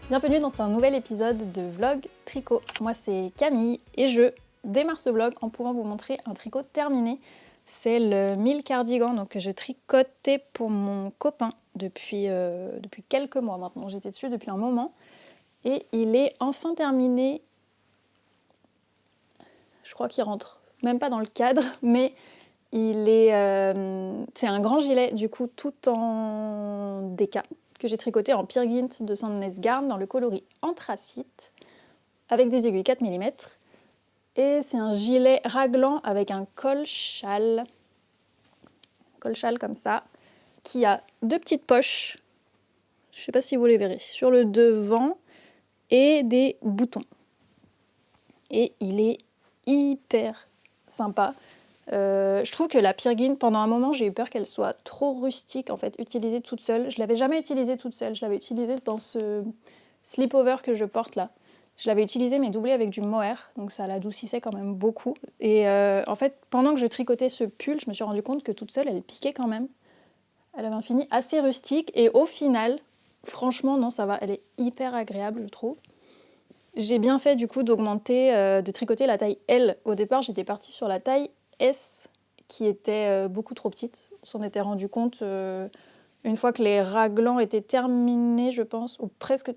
Bienvenue dans un nouvel épisode de vlog tricot. Moi c'est Camille et je démarre ce vlog en pouvant vous montrer un tricot terminé. C'est le 1000 cardigan donc, que je tricotais pour mon copain depuis quelques mois maintenant. J'étais dessus depuis un moment et il est enfin terminé. Je crois qu'il rentre même pas dans le cadre, mais c'est un grand gilet du coup tout en DK que j'ai tricoté en Peer Gynt de Sandnes Garn dans le coloris anthracite avec des aiguilles 4 mm. Et c'est un gilet raglan avec un col-châle comme ça, qui a deux petites poches, je ne sais pas si vous les verrez, sur le devant et des boutons. Et il est hyper sympa. Je trouve que la Peer Gynt, pendant un moment, j'ai eu peur qu'elle soit trop rustique, en fait, utilisée toute seule. Je ne l'avais jamais utilisée toute seule, je l'avais utilisée dans ce slip-over que je porte là. Je l'avais utilisée mais doublée avec du mohair, donc ça l'adoucissait quand même beaucoup. Et en fait, pendant que je tricotais ce pull, je me suis rendu compte que toute seule, elle piquait quand même. Elle avait un fini assez rustique et au final, franchement, non, ça va, elle est hyper agréable, je trouve. J'ai bien fait du coup d'augmenter, de tricoter la taille L. Au départ, j'étais partie sur la taille S qui était beaucoup trop petite. On s'en était rendu compte une fois que les raglans étaient terminés, je pense, ou presque.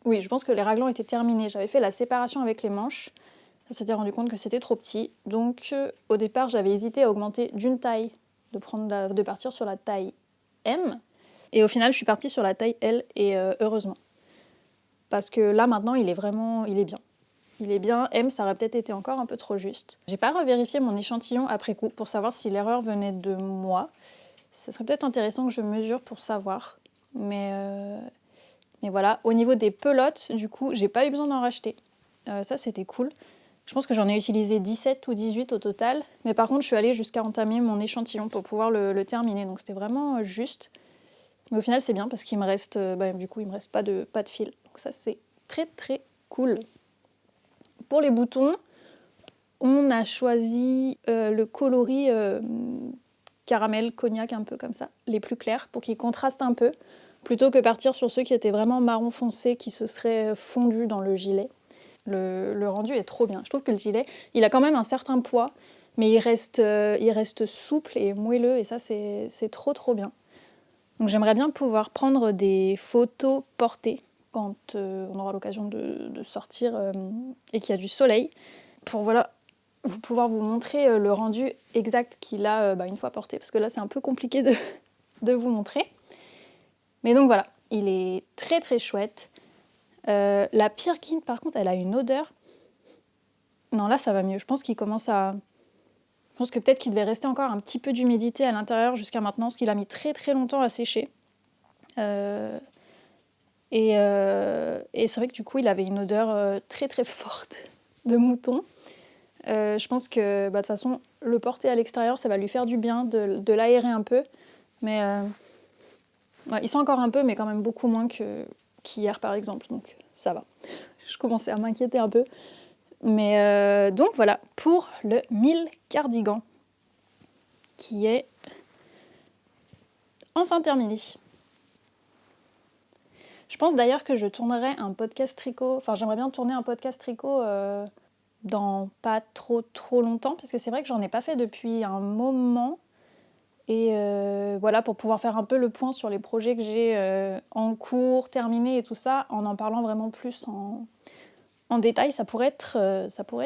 Oui, je pense que les raglans étaient terminés. J'avais fait la séparation avec les manches. On s'était rendu compte que c'était trop petit. Donc au départ, j'avais hésité à augmenter d'une taille, de partir sur la taille M. Et au final, je suis partie sur la taille L et heureusement. Parce que là, maintenant, il est bien. Il est bien. M, ça aurait peut-être été encore un peu trop juste. J'ai pas revérifié mon échantillon après coup pour savoir si l'erreur venait de moi. Ce serait peut-être intéressant que je mesure pour savoir. Mais voilà. Au niveau des pelotes, du coup, j'ai pas eu besoin d'en racheter. Ça, c'était cool. Je pense que j'en ai utilisé 17 ou 18 au total. Mais par contre, je suis allée jusqu'à entamer mon échantillon pour pouvoir le terminer. Donc c'était vraiment juste. Mais au final, c'est bien parce qu'il me reste, du coup, il me reste pas de fil. Donc ça, c'est très très cool. Pour les boutons, on a choisi le coloris caramel, cognac, un peu comme ça, les plus clairs, pour qu'ils contrastent un peu, plutôt que partir sur ceux qui étaient vraiment marron foncé, qui se seraient fondus dans le gilet. Le rendu est trop bien. Je trouve que le gilet, il a quand même un certain poids, mais il reste souple et moelleux, et ça, c'est trop trop bien. Donc j'aimerais bien pouvoir prendre des photos portées quand on aura l'occasion de sortir et qu'il y a du soleil, pour pouvoir vous montrer le rendu exact qu'il a une fois porté, parce que là c'est un peu compliqué de vous montrer. Mais donc voilà, il est très très chouette. La Peer Gynt par contre, elle a une odeur. Non, là ça va mieux, je pense qu'il commence à... Je pense que peut-être qu'il devait rester encore un petit peu d'humidité à l'intérieur jusqu'à maintenant, parce qu'il a mis très très longtemps à sécher. Et c'est vrai que du coup, il avait une odeur très très forte de mouton. Je pense que de toute façon, le porter à l'extérieur, ça va lui faire du bien de l'aérer un peu. Mais ouais, il sent encore un peu, mais quand même beaucoup moins qu'hier par exemple. Donc ça va. Je commençais à m'inquiéter un peu. Mais donc voilà, pour le 1000 cardigan, qui est enfin terminé. Je pense d'ailleurs que je tournerai un podcast tricot, enfin j'aimerais bien tourner un podcast tricot dans pas trop longtemps, parce que c'est vrai que j'en ai pas fait depuis un moment. Et voilà, pour pouvoir faire un peu le point sur les projets que j'ai en cours, terminés et tout ça, en parlant vraiment plus en détail, ça pourrait être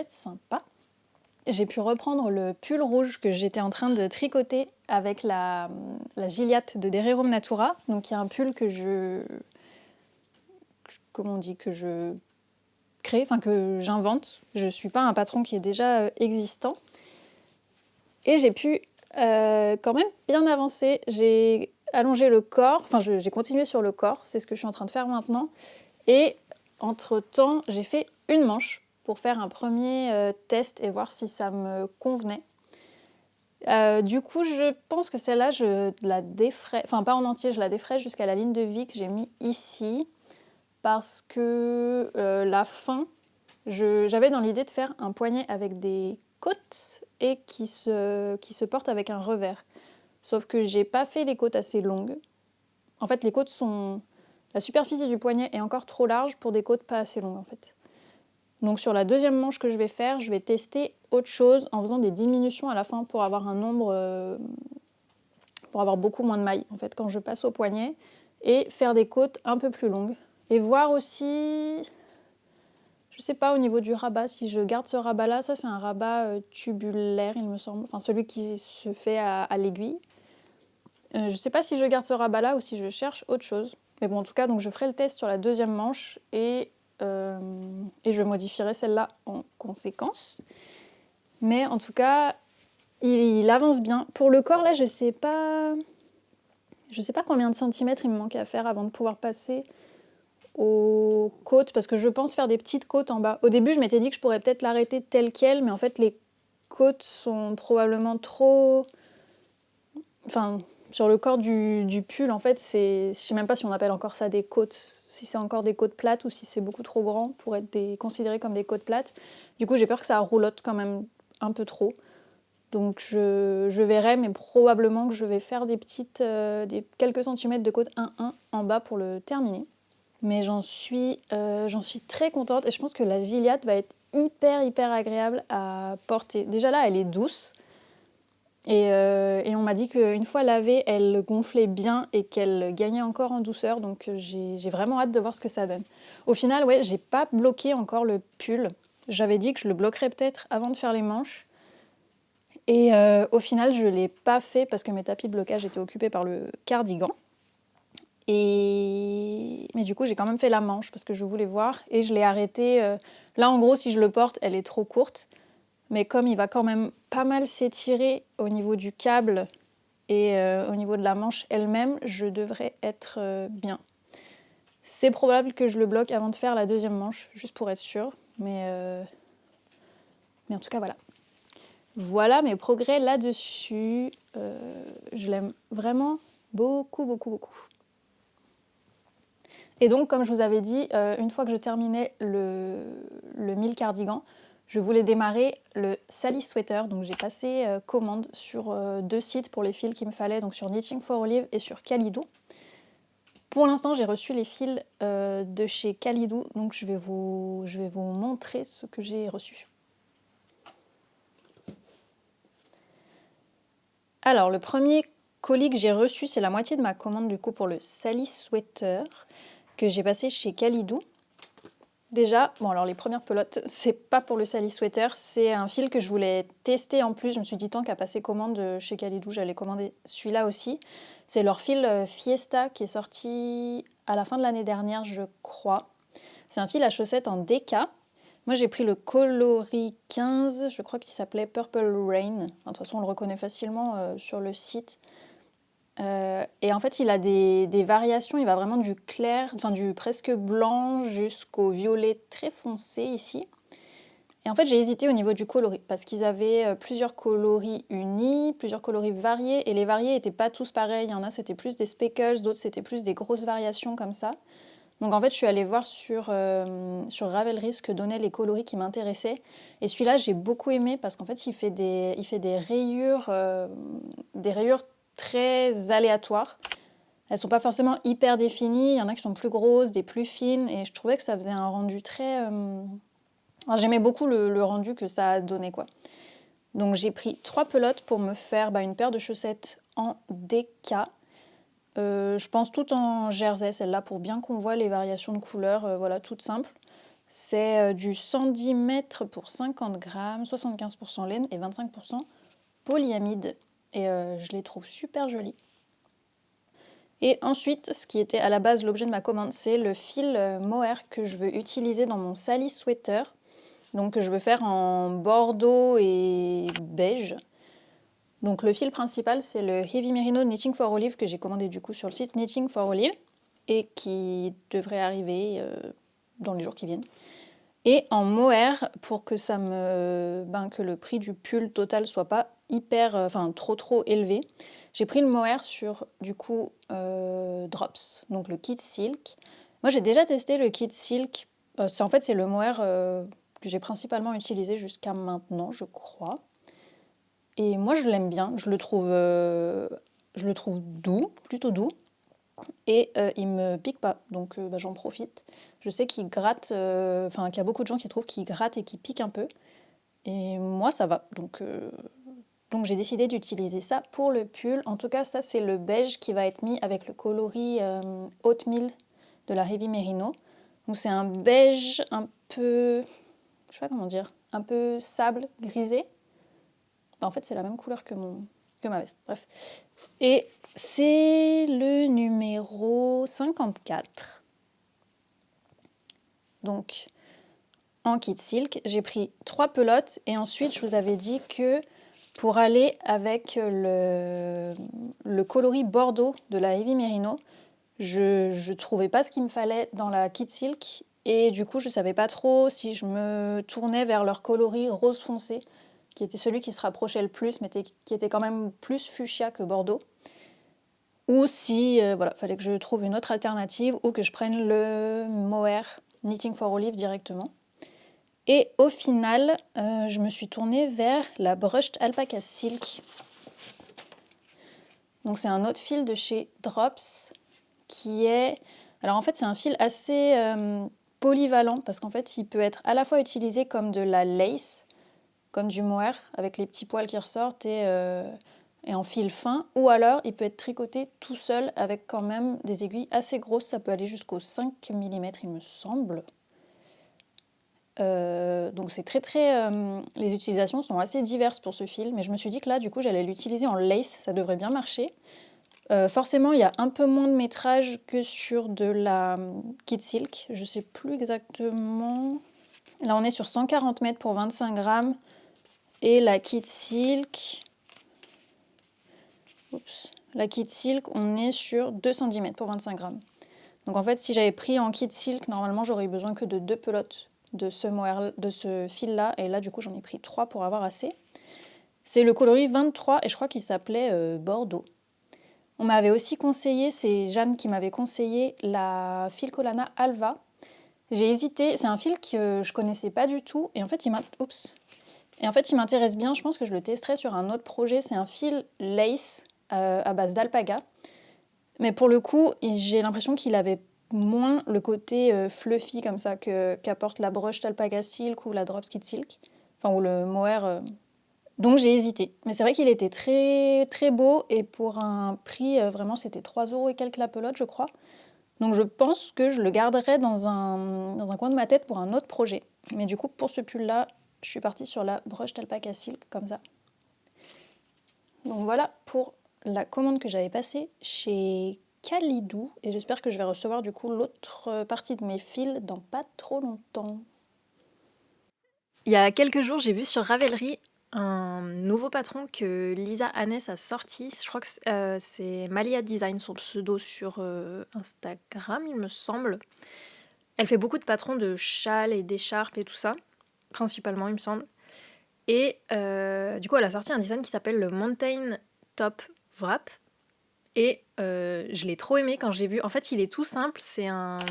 sympa. J'ai pu reprendre le pull rouge que j'étais en train de tricoter avec la Gilliatt de Dererum Natura, donc qui est un pull que je crée, enfin que j'invente. Je suis pas un patron qui est déjà existant. Et j'ai pu quand même bien avancer. J'ai allongé le corps, enfin j'ai continué sur le corps, c'est ce que je suis en train de faire maintenant. Et entre-temps, j'ai fait une manche pour faire un premier test et voir si ça me convenait. Du coup, je pense que celle-là, je la défraie, enfin pas en entier, je la défraie jusqu'à la ligne de vie que j'ai mis ici, parce que la fin, j'avais dans l'idée de faire un poignet avec des côtes et qui se porte avec un revers. Sauf que j'ai pas fait les côtes assez longues. En fait, la la superficie du poignet est encore trop large pour des côtes pas assez longues en fait. Donc sur la deuxième manche que je vais faire, je vais tester autre chose en faisant des diminutions à la fin pour avoir un nombre, pour avoir beaucoup moins de mailles en fait quand je passe au poignet et faire des côtes un peu plus longues. Et voir aussi, je sais pas au niveau du rabat, si je garde ce rabat là, ça c'est un rabat tubulaire il me semble, enfin celui qui se fait à l'aiguille. Je sais pas si je garde ce rabat là ou si je cherche autre chose. Mais bon en tout cas donc je ferai le test sur la deuxième manche et je modifierai celle-là en conséquence. Mais en tout cas, il avance bien. Pour le corps, là, je sais pas combien de centimètres il me manque à faire avant de pouvoir passer aux côtes, parce que je pense faire des petites côtes en bas. Au début, je m'étais dit que je pourrais peut-être l'arrêter telle quelle, mais en fait, les côtes sont probablement trop... Enfin, sur le corps du pull, en fait, je sais même pas si on appelle encore ça des côtes, si c'est encore des côtes plates ou si c'est beaucoup trop grand pour être considéré comme des côtes plates. Du coup, j'ai peur que ça roulotte quand même un peu trop. Donc je verrai, mais probablement que je vais faire des quelques centimètres de côte 1-1 en bas pour le terminer. Mais j'en suis très contente et je pense que la Gilliatt va être hyper agréable à porter. Déjà là, elle est douce. Et on m'a dit qu'une fois lavée, elle gonflait bien et qu'elle gagnait encore en douceur. Donc j'ai vraiment hâte de voir ce que ça donne. Au final, ouais, j'ai pas bloqué encore le pull. J'avais dit que je le bloquerais peut-être avant de faire les manches. Et au final, je ne l'ai pas fait parce que mes tapis de blocage étaient occupés par le cardigan. Mais du coup, j'ai quand même fait la manche parce que je voulais voir. Et je l'ai arrêté. Là, en gros, si je le porte, elle est trop courte. Mais comme il va quand même pas mal s'étirer au niveau du câble et au niveau de la manche elle-même, je devrais être bien. C'est probable que je le bloque avant de faire la deuxième manche, juste pour être sûre. Mais en tout cas, voilà. Voilà mes progrès là-dessus. Je l'aime vraiment beaucoup. Et donc, comme je vous avais dit, une fois que je terminais le 1000 cardigan, je voulais démarrer le Sally Sweater. Donc j'ai passé commande sur 2 sites pour les fils qu'il me fallait, donc sur Knitting for Olive et sur Calidou. Pour l'instant, j'ai reçu les fils de chez Calidou, donc je vais vous montrer ce que j'ai reçu. Alors, le premier colis que j'ai reçu, c'est la moitié de ma commande du coup pour le Sally Sweater que j'ai passé chez Calidou. Déjà, bon alors les premières pelotes, c'est pas pour le Sally Sweater, c'est un fil que je voulais tester en plus. Je me suis dit tant qu'à passer commande chez Calidou, j'allais commander celui-là aussi. C'est leur fil Fiesta qui est sorti à la fin de l'année dernière, je crois. C'est un fil à chaussettes en DK. Moi, j'ai pris le coloris 15, je crois qu'il s'appelait Purple Rain. Enfin, de toute façon, on le reconnaît facilement sur le site. Et en fait, il a des variations. Il va vraiment du clair, enfin du presque blanc jusqu'au violet très foncé ici. Et en fait, j'ai hésité au niveau du coloris parce qu'ils avaient plusieurs coloris unis, plusieurs coloris variés. Et les variés n'étaient pas tous pareils. Il y en a, c'était plus des speckles, d'autres, c'était plus des grosses variations comme ça. Donc en fait, je suis allée voir sur Ravelry ce que donnaient les coloris qui m'intéressaient. Et celui-là, j'ai beaucoup aimé parce qu'en fait, il fait des rayures très aléatoires. Elles sont pas forcément hyper définies. Il y en a qui sont plus grosses, des plus fines. Et je trouvais que ça faisait un rendu très... Enfin, j'aimais beaucoup le rendu que ça a donné, quoi. Donc j'ai pris 3 pelotes pour me faire une paire de chaussettes en DK. Je pense tout en jersey, celle-là, pour bien qu'on voit les variations de couleurs, voilà, toutes simples. C'est du 110 mètres pour 50 grammes, 75% laine et 25% polyamide. Et je les trouve super jolies. Et ensuite, ce qui était à la base l'objet de ma commande, c'est le fil mohair que je veux utiliser dans mon Sally Sweater. Donc que je veux faire en bordeaux et beige. Donc le fil principal, c'est le Heavy Merino Knitting for Olive que j'ai commandé du coup sur le site Knitting for Olive et qui devrait arriver dans les jours qui viennent. Et en mohair, pour que que le prix du pull total soit pas trop élevé, j'ai pris le mohair sur du coup Drops, donc le kit silk. Moi j'ai déjà testé le kit silk, c'est le mohair que j'ai principalement utilisé jusqu'à maintenant, je crois. Et moi je l'aime bien, je le trouve doux, plutôt doux. et il me pique pas, donc j'en profite. Je sais qu'il gratte, qu'il y a beaucoup de gens qui trouvent qu'il gratte et qu'il pique un peu, et moi ça va, donc j'ai décidé d'utiliser ça pour le pull. En tout cas, ça c'est le beige qui va être mis avec le coloris Oatmeal de la Heavy Merino. Donc c'est un beige un peu, je sais pas comment dire, un peu sable grisé. En fait, c'est la même couleur que ma veste. Bref. Et c'est le numéro 54. Donc, en kit silk, j'ai pris 3 pelotes et ensuite, je vous avais dit que pour aller avec le coloris bordeaux de la Heavy Merino, je trouvais pas ce qu'il me fallait dans la kit silk et du coup, je savais pas trop si je me tournais vers leur coloris rose foncé, qui était celui qui se rapprochait le plus, mais qui était quand même plus fuchsia que bordeaux. Ou si, fallait que je trouve une autre alternative ou que je prenne le mohair Knitting for Olive directement. Et au final, je me suis tournée vers la Brushed Alpaca Silk. Donc c'est un autre fil de chez Drops qui est... Alors en fait, c'est un fil assez polyvalent parce qu'en fait, il peut être à la fois utilisé comme de la lace, comme du mohair avec les petits poils qui ressortent et en fil fin, ou alors il peut être tricoté tout seul avec quand même des aiguilles assez grosses, ça peut aller jusqu'aux 5 mm il me semble. Donc c'est les utilisations sont assez diverses pour ce fil, mais je me suis dit que là du coup j'allais l'utiliser en lace, ça devrait bien marcher. Forcément il y a un peu moins de métrage que sur de la kit silk, je sais plus exactement. Là on est sur 140 mètres pour 25 grammes et la kit silk... La kit silk, on est sur 210 mètres pour 25 grammes. Donc en fait, si j'avais pris en kit silk, normalement, j'aurais eu besoin que de 2 pelotes de ce fil-là. Et là, du coup, j'en ai pris 3 pour avoir assez. C'est le coloris 23 et je crois qu'il s'appelait Bordeaux. On m'avait aussi conseillé, c'est Jeanne qui m'avait conseillé la fil Colana Alva. J'ai hésité, c'est un fil que je connaissais pas du tout. Et en fait, il m'intéresse bien. Je pense que je le testerai sur un autre projet. C'est un fil lace à base d'alpaga. Mais pour le coup, j'ai l'impression qu'il avait moins le côté fluffy comme ça qu'apporte la Brushed Alpaca Silk ou la Drops Kit Silk. Enfin, ou le mohair. Donc j'ai hésité. Mais c'est vrai qu'il était très, très beau et pour un prix, vraiment, c'était 3 € et quelques la pelote, je crois. Donc je pense que je le garderai dans un coin de ma tête pour un autre projet. Mais du coup, pour ce pull-là, je suis partie sur la Brushed Alpaca Silk, comme ça. Donc voilà pour la commande que j'avais passée chez Kalidou. Et j'espère que je vais recevoir du coup l'autre partie de mes fils dans pas trop longtemps. Il y a quelques jours, j'ai vu sur Ravelry un nouveau patron que Lisa Hannes a sorti. Je crois que c'est Malia Design son pseudo sur Instagram, il me semble. Elle fait beaucoup de patrons de châles et d'écharpes et tout ça, principalement, il me semble. Et du coup, elle a sorti un design qui s'appelle le Mountain Top Wrap. Et je l'ai trop aimé quand je l'ai vu. En fait, il est tout simple. C'est un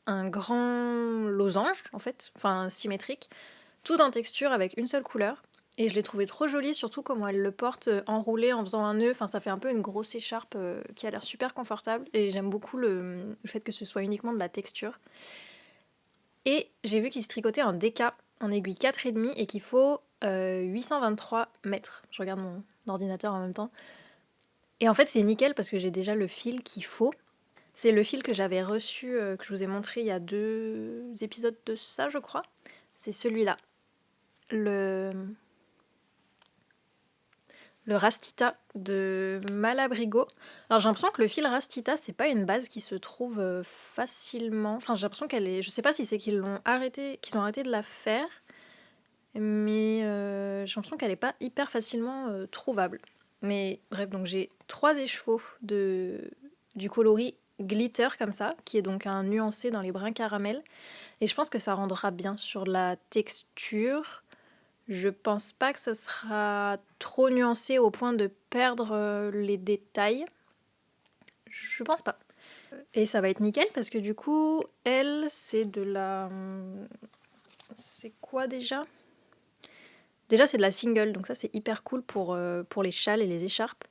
grand losange, en fait, enfin symétrique, tout en texture avec une seule couleur. Et je l'ai trouvé trop joli, surtout comment elle le porte enroulé en faisant un nœud. Enfin, ça fait un peu une grosse écharpe qui a l'air super confortable. Et j'aime beaucoup le fait que ce soit uniquement de la texture. Et j'ai vu qu'il se tricotait en DK, en aiguille 4,5 et qu'il faut 823 mètres. Je regarde mon ordinateur en même temps. Et en fait, c'est nickel parce que j'ai déjà le fil qu'il faut. C'est le fil que j'avais reçu, que je vous ai montré il y a 2 épisodes de ça, je crois. C'est celui-là. Le Rastita de Malabrigo. Alors j'ai l'impression que le fil Rastita, c'est pas une base qui se trouve facilement. Enfin, j'ai l'impression qu'elle est... Je sais pas si c'est qu'ils ont arrêté de la faire, mais j'ai l'impression qu'elle est pas hyper facilement trouvable. Mais bref, donc j'ai 3 écheveaux du coloris glitter comme ça, qui est donc un nuancé dans les brins caramel. Et je pense que ça rendra bien sur la texture. Je pense pas que ça sera trop nuancé au point de perdre les détails. Je pense pas. Et ça va être nickel parce que du coup, elle, c'est de la... C'est quoi déjà ? Déjà, c'est de la single, donc ça, c'est hyper cool pour les châles et les écharpes.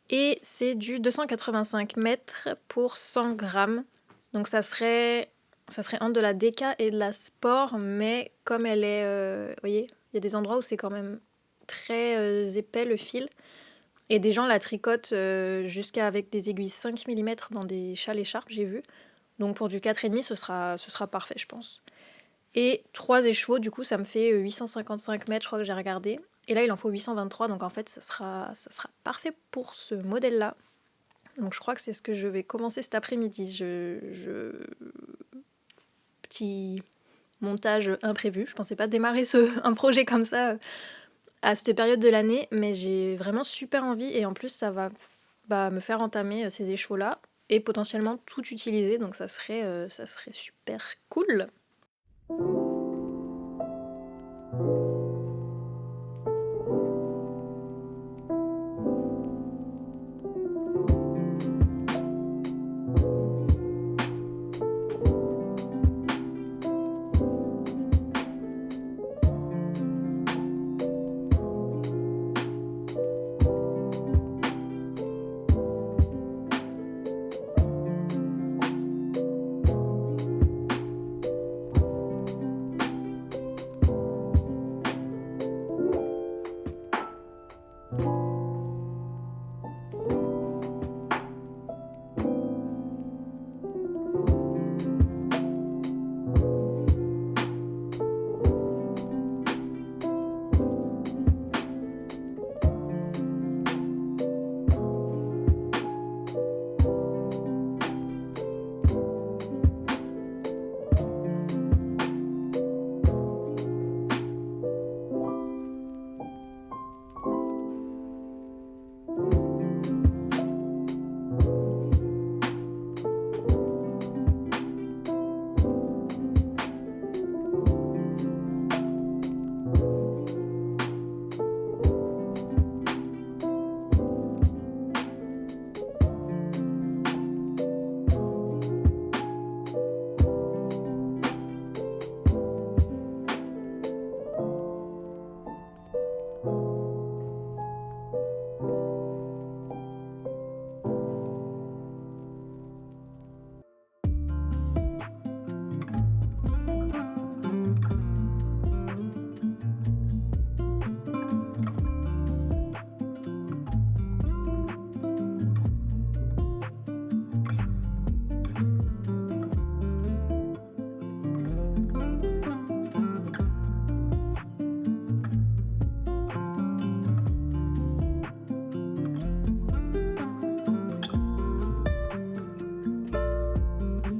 Et c'est du 285 mètres pour 100 grammes. Donc ça serait entre de la déca et de la sport, mais comme elle est... vous voyez, il y a des endroits où c'est quand même très épais le fil. Et des gens la tricotent jusqu'à avec des aiguilles 5 mm dans des châles écharpes, j'ai vu. Donc pour du 4,5, ce sera parfait, je pense. Et 3 écheveaux, du coup, ça me fait 855 mètres, je crois que j'ai regardé. Et là, il en faut 823, donc en fait, ça sera parfait pour ce modèle-là. Donc je crois que c'est ce que je vais commencer cet après-midi. Petit montage imprévu. Je pensais pas démarrer un projet comme ça à cette période de l'année, mais j'ai vraiment super envie. Et en plus, ça va me faire entamer ces écheveaux-là et potentiellement tout utiliser. Donc ça serait super cool.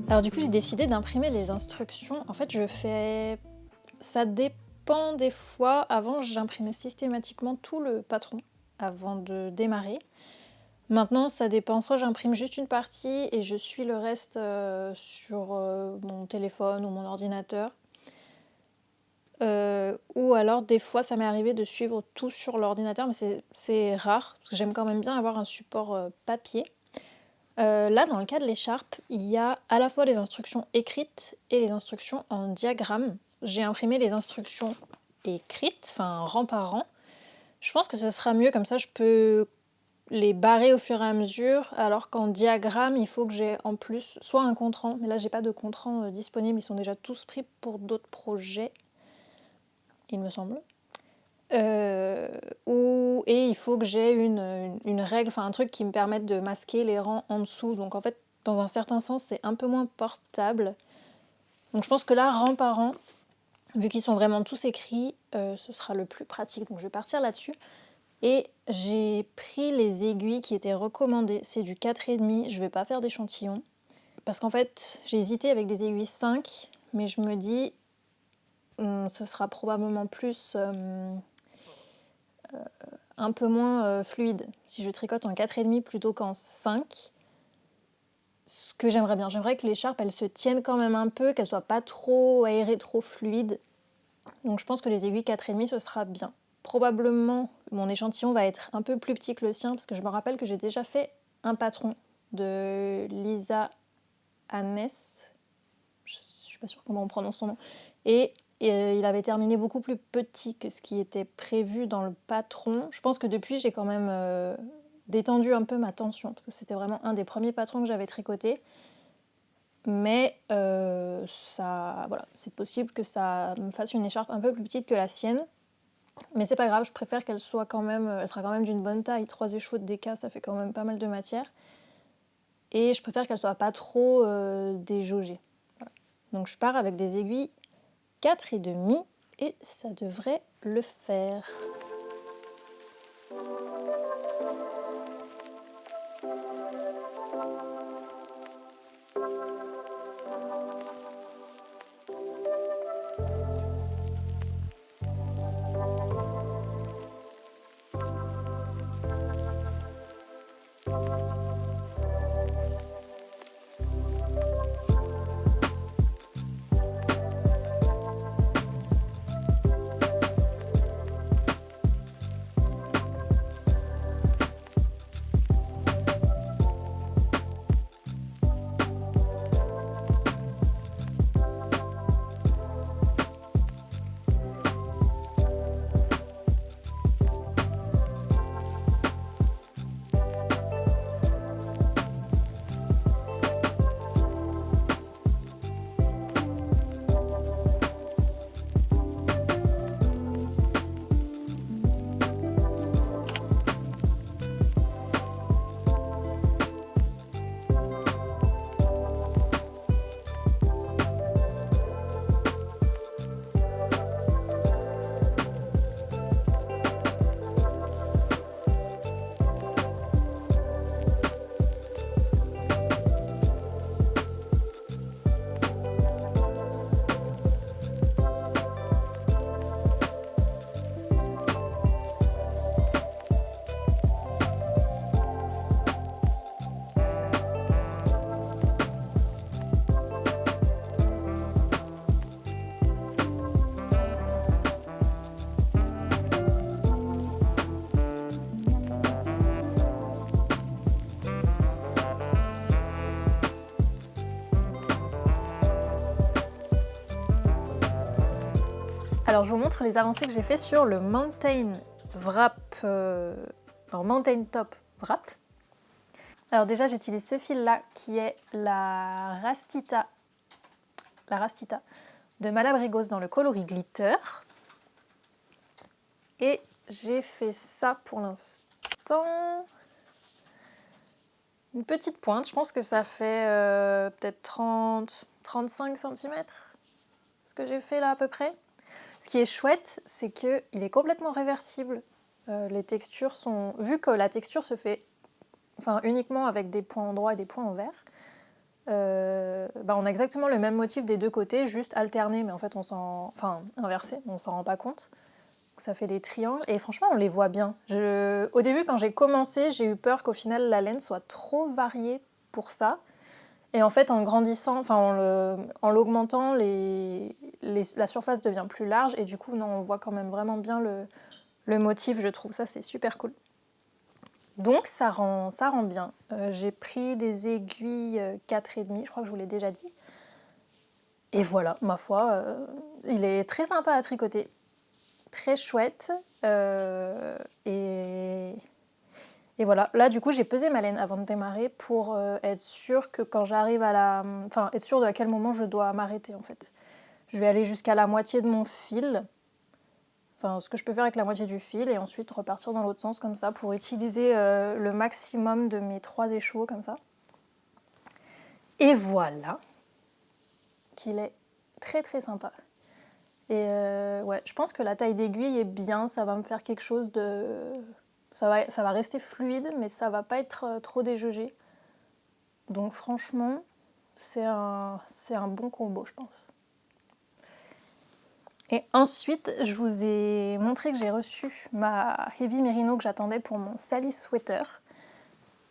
Alors du coup, j'ai décidé d'imprimer les instructions. En fait, ça dépend des fois. Avant, j'imprimais systématiquement tout le patron avant de démarrer. Maintenant, ça dépend. Soit j'imprime juste une partie et je suis le reste sur mon téléphone ou mon ordinateur. Ou alors, des fois, ça m'est arrivé de suivre tout sur l'ordinateur, mais c'est rare, parce que j'aime quand même bien avoir un support papier. Là, dans le cas de l'écharpe, il y a à la fois les instructions écrites et les instructions en diagramme. J'ai imprimé les instructions écrites, enfin rang par rang. Je pense que ce sera mieux, comme ça je peux les barrer au fur et à mesure, alors qu'en diagramme, il faut que j'ai en plus soit un compte-rang, mais là j'ai pas de compte-rang disponible, ils sont déjà tous pris pour d'autres projets, il me semble. Et il faut que j'ai une règle, enfin un truc qui me permette de masquer les rangs en dessous. Donc en fait, dans un certain sens, c'est un peu moins portable. Donc je pense que là, rang par rang, vu qu'ils sont vraiment tous écrits, ce sera le plus pratique. Donc je vais partir là-dessus. Et j'ai pris les aiguilles qui étaient recommandées. C'est du 4,5, je vais pas faire d'échantillon. Parce qu'en fait, j'ai hésité avec des aiguilles 5, mais je me dis, ce sera probablement plus... un peu moins fluide si je tricote en 4,5 plutôt qu'en 5. Ce que j'aimerais bien, j'aimerais que l'écharpe elle se tienne quand même un peu, qu'elle soit pas trop aérée, trop fluide. Donc je pense que les aiguilles 4,5 ce sera bien. Probablement mon échantillon va être un peu plus petit que le sien, parce que je me rappelle que j'ai déjà fait un patron de Lisa Hannes, je suis pas sûre comment on prononce son nom, et il avait terminé beaucoup plus petit que ce qui était prévu dans le patron. Je pense que depuis, j'ai quand même détendu un peu ma tension, parce que c'était vraiment un des premiers patrons que j'avais tricoté. Mais voilà, c'est possible que ça me fasse une écharpe un peu plus petite que la sienne. Mais c'est pas grave, je préfère qu'elle soit quand même, elle sera quand même d'une bonne taille. 3 échauds de DK, ça fait quand même pas mal de matière. Et je préfère qu'elle soit pas trop déjaugée. Voilà. Donc je pars avec des aiguilles 4,5 et ça devrait le faire. Alors je vous montre les avancées que j'ai fait sur le Mountain Wrap, Mountain Top Wrap. Alors déjà j'utilise ce fil là qui est la Rastita de Malabrigos dans le coloris glitter. Et j'ai fait ça pour l'instant. Une petite pointe, je pense que ça fait peut-être 30-35 cm. Ce que j'ai fait là à peu près. Ce qui est chouette, c'est qu'il est complètement réversible. Les textures sont... Vu que la texture se fait uniquement avec des points endroits et des points envers, on a exactement le même motif des deux côtés, juste alterné, mais en fait inversé, on s'en rend pas compte. Donc ça fait des triangles et franchement on les voit bien. Au début quand j'ai commencé, j'ai eu peur qu'au final la laine soit trop variée pour ça. Et en fait, en grandissant, en l'augmentant, la surface devient plus large et du coup, on voit quand même vraiment bien le motif, je trouve. Ça, c'est super cool. Donc, ça rend bien. J'ai pris des aiguilles 4,5, je crois que je vous l'ai déjà dit. Et voilà, ma foi, il est très sympa à tricoter. Très chouette. Et voilà, là du coup j'ai pesé ma laine avant de démarrer pour être sûre que quand j'arrive être sûre de à quel moment je dois m'arrêter en fait. Je vais aller jusqu'à la moitié de mon fil, ce que je peux faire avec la moitié du fil et ensuite repartir dans l'autre sens comme ça pour utiliser le maximum de mes 3 échauds comme ça. Et voilà, qu'il est très très sympa. Et ouais, je pense que la taille d'aiguille est bien, ça va me faire quelque chose de... Ça va rester fluide, mais ça va pas être trop déjaugé. Donc franchement, c'est un bon combo, je pense. Et ensuite, je vous ai montré que j'ai reçu ma Heavy Merino que j'attendais pour mon Sally Sweater.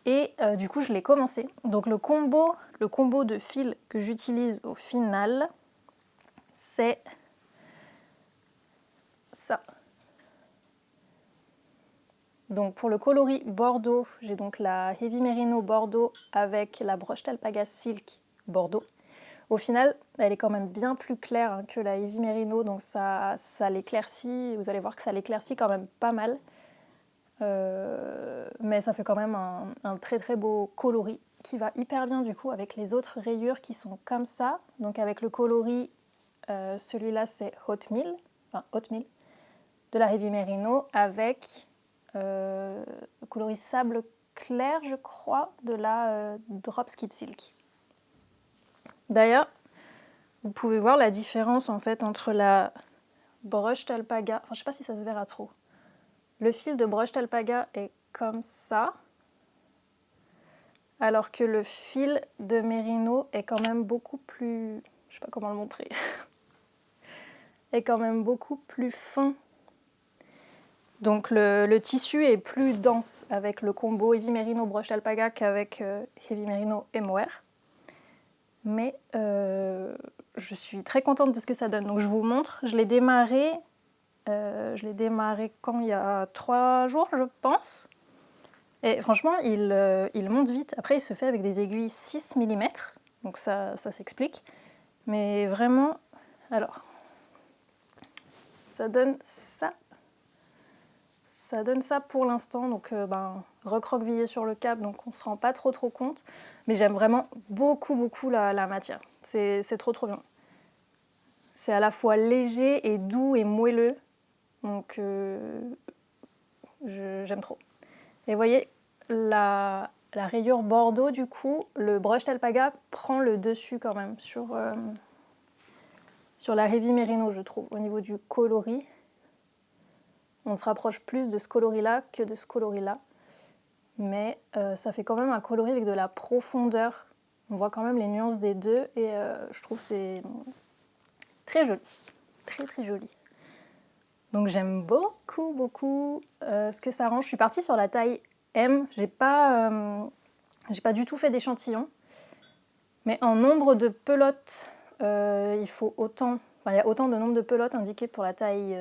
Et du coup, je l'ai commencé. Donc le combo de fil que j'utilise au final, c'est ça. Donc pour le coloris Bordeaux, j'ai donc la Heavy Merino Bordeaux avec la broche Talpagas Silk Bordeaux. Au final, elle est quand même bien plus claire que la Heavy Merino, donc ça l'éclaircit. Vous allez voir que ça l'éclaircit quand même pas mal. mais ça fait quand même un très très beau coloris qui va hyper bien du coup avec les autres rayures qui sont comme ça. Donc avec le coloris, celui-là c'est Oatmeal de la Heavy Merino avec le coloris sable clair, je crois, de la Drop Skid Silk. D'ailleurs, vous pouvez voir la différence en fait entre la Brushed Alpaga, enfin je sais pas si ça se verra trop. Le fil de Brushed Alpaga est comme ça, alors que le fil de Merino est quand même beaucoup plus, je sais pas comment le montrer, est quand même beaucoup plus fin. Donc le tissu est plus dense avec le combo Heavy Merino Brushed Alpaga qu'avec Heavy Merino et Mohair. Mais je suis très contente de ce que ça donne. Donc je vous montre, je l'ai démarré quand il y a 3 jours, je pense. Et franchement, il monte vite. Après, il se fait avec des aiguilles 6 mm, donc ça s'explique. Mais vraiment, alors, ça donne ça. Ça donne ça pour l'instant, donc recroquevillé sur le câble, donc on ne se rend pas trop compte. Mais j'aime vraiment beaucoup la matière. C'est trop bien. C'est à la fois léger et doux et moelleux, donc j'aime trop. Et vous voyez, la rayure bordeaux, du coup, le Brushed Alpaga prend le dessus quand même sur la Heavy Merino, je trouve, au niveau du coloris. On se rapproche plus de ce coloris-là que de ce coloris-là. Mais ça fait quand même un coloris avec de la profondeur. On voit quand même les nuances des deux et je trouve que c'est très joli. Très joli. Donc j'aime beaucoup ce que ça rend. Je suis partie sur la taille M. J'ai pas du tout fait d'échantillon. Mais en nombre de pelotes, il faut autant... il y a autant de nombre de pelotes indiquées pour la taille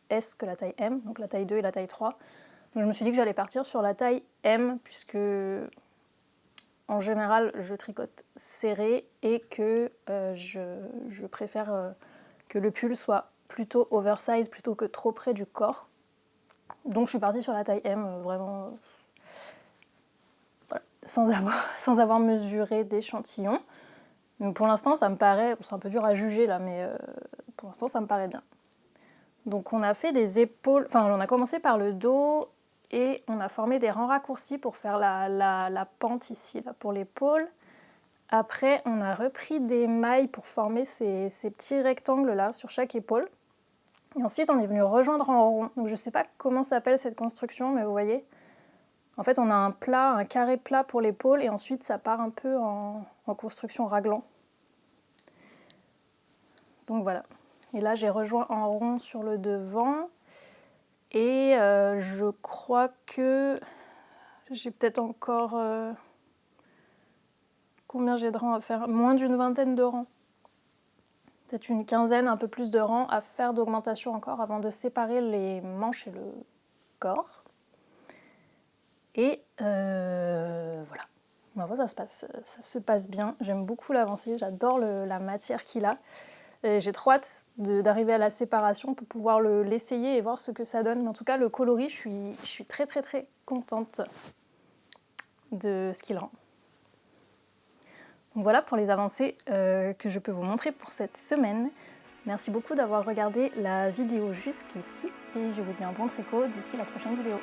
S que la taille M, donc la taille 2 et la taille 3. Donc je me suis dit que j'allais partir sur la taille M, puisque en général je tricote serré et que je préfère que le pull soit plutôt oversize plutôt que trop près du corps. Donc je suis partie sur la taille M, vraiment voilà, sans avoir mesuré d'échantillon. Donc pour l'instant ça me paraît, c'est un peu dur à juger là, mais pour l'instant ça me paraît bien. Donc on a fait des épaules, enfin on a commencé par le dos et on a formé des rangs raccourcis pour faire la pente ici là, pour l'épaule. Après on a repris des mailles pour former ces petits rectangles là sur chaque épaule. Et ensuite on est venu rejoindre en rond. Donc je ne sais pas comment s'appelle cette construction, mais vous voyez, en fait on a un carré plat pour l'épaule et ensuite ça part un peu en construction raglan. Donc voilà. Et là, j'ai rejoint en rond sur le devant. Et je crois que j'ai peut-être encore... combien j'ai de rangs à faire? Moins d'une vingtaine de rangs. Peut-être une quinzaine, un peu plus de rangs à faire d'augmentation encore avant de séparer les manches et le corps. Et voilà. Ça se passe bien. J'aime beaucoup l'avancée. J'adore la matière qu'il a. Et j'ai trop hâte d'arriver à la séparation pour pouvoir l'essayer et voir ce que ça donne. Mais en tout cas, le coloris, je suis très contente de ce qu'il rend. Donc voilà pour les avancées que je peux vous montrer pour cette semaine. Merci beaucoup d'avoir regardé la vidéo jusqu'ici et je vous dis un bon tricot d'ici la prochaine vidéo.